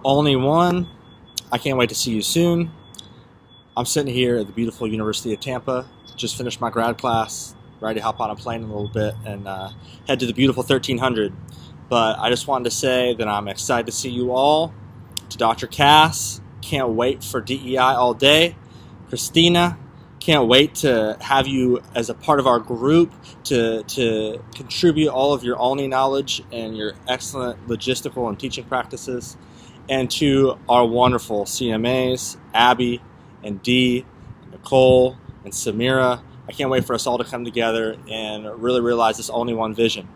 Only one. I can't wait to see you soon. I'm sitting here at the beautiful University of Tampa. Just finished my grad class, ready to hop on a plane in a little bit and head to the beautiful 1300. But I just wanted to say that I'm excited to see you all. To Dr. Cass, can't wait for DEI all day. Christina, can't wait to have you as a part of our group to contribute all of your Olney knowledge and your excellent logistical and teaching practices. And to our wonderful CMAs, Abby and Dee, and Nicole and Samira, I can't wait for us all to come together and really realize this only one vision.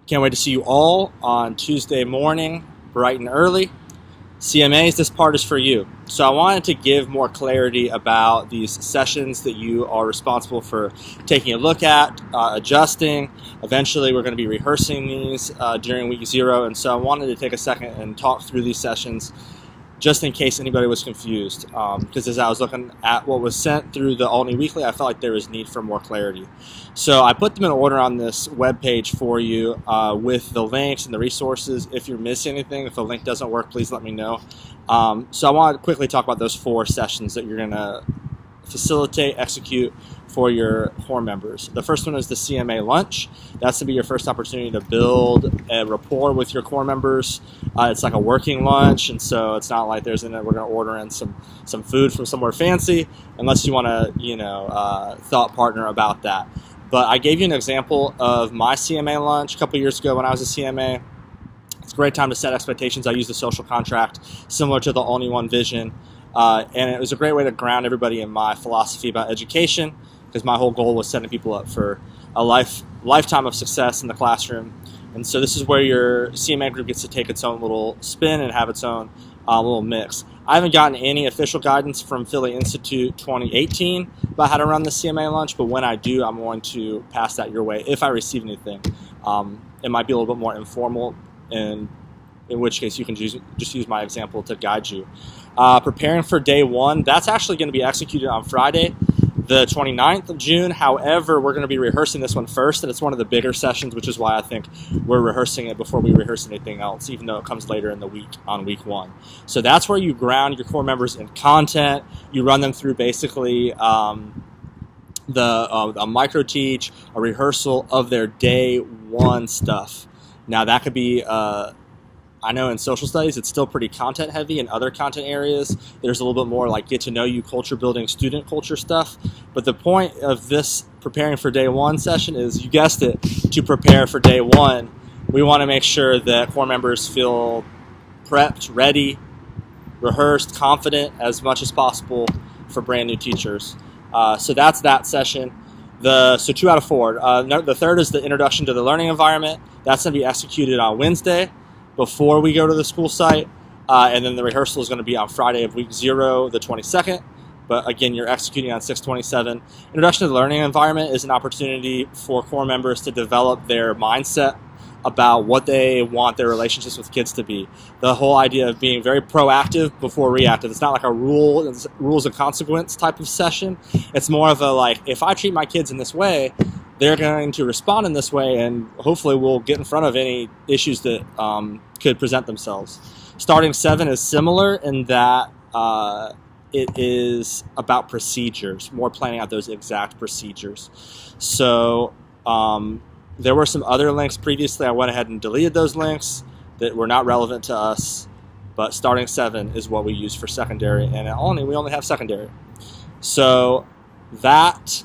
Can't wait to see you all on Tuesday morning, bright and early. CMAs, this part is for you. So I wanted to give more clarity about these sessions that you are responsible for taking a look at, adjusting. Eventually we're going to be rehearsing these during week 0, and so I wanted to take a second and talk through these sessions just in case anybody was confused. Because as I was looking at what was sent through the Olney Weekly, I felt like there was need for more clarity. So I put them in order on this webpage for you with the links and the resources. If you're missing anything, if the link doesn't work, please let me know. So I want to quickly talk about those 4 sessions that you're going to facilitate, execute for your core members. The first one is the CMA lunch. That's to be your first opportunity to build a rapport with your core members. It's like a working lunch, and so it's not like we're going to order in some food from somewhere fancy, unless you want to, thought partner about that. But I gave you an example of my CMA lunch a couple years ago when I was a CMA. It's a great time to set expectations. I used the social contract similar to the Only One Vision. And it was a great way to ground everybody in my philosophy about education, because my whole goal was setting people up for a lifetime of success in the classroom. And so this is where your CMA group gets to take its own little spin and have its own little mix. I haven't gotten any official guidance from Philly Institute 2018 about how to run the CMA lunch, but when I do, I'm going to pass that your way if I receive anything. It might be a little bit more informal, and in which case you can just use my example to guide you. Preparing for day 1, that's actually going to be executed on Friday, the 29th of June. However, we're going to be rehearsing this one first, and it's one of the bigger sessions, which is why I think we're rehearsing it before we rehearse anything else, even though it comes later in the week on week 1. So that's where you ground your core members in content. You run them through basically a micro teach, a rehearsal of their day 1 stuff. Now that could be I know in social studies it's still pretty content heavy. In other content areas there's a little bit more like get to know you, culture building, student culture stuff. But the point of this preparing for day 1 session is, you guessed it, to prepare for day 1. We want to make sure that core members feel prepped, ready, rehearsed, confident as much as possible for brand new teachers. So that's that session. So 2 out of 4. The third is the introduction to the learning environment. That's going to be executed on Wednesday before we go to the school site, and then the rehearsal is going to be on Friday of week 0, the 22nd. But again, you're executing on 6/27. Introduction to the learning environment is an opportunity for core members to develop their mindset about what they want their relationships with kids to be. The whole idea of being very proactive before reactive. It's not like a rules of consequence type of session. It's more of a like, if I treat my kids in this way, they're going to respond in this way, and hopefully we'll get in front of any issues that could present themselves. Starting 7 is similar in that it is about procedures, more planning out those exact procedures. So there were some other links previously. I went ahead and deleted those links that were not relevant to us, but starting 7 is what we use for secondary, and we only have secondary. So that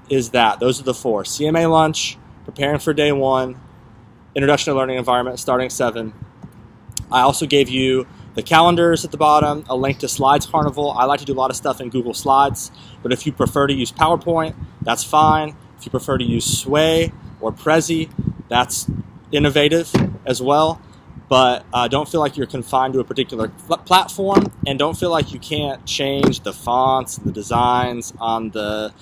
is that. Those are the 4. CMA lunch, preparing for day 1, introduction to learning environment, starting 7. I also gave you the calendars at the bottom, a link to Slides Carnival. I like to do a lot of stuff in Google Slides, but if you prefer to use PowerPoint, that's fine. If you prefer to use Sway or Prezi, that's innovative as well. But don't feel like you're confined to a particular platform, and don't feel like you can't change the fonts, the designs on the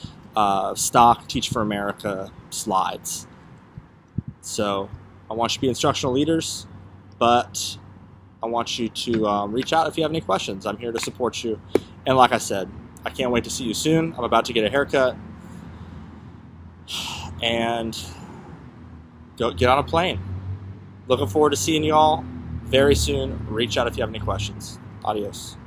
stock Teach for America slides. So I want you to be instructional leaders, but I want you to reach out if you have any questions. I'm here to support you. And like I said, I can't wait to see you soon. I'm about to get a haircut and go get on a plane. Looking forward to seeing you all very soon. Reach out if you have any questions. Adios.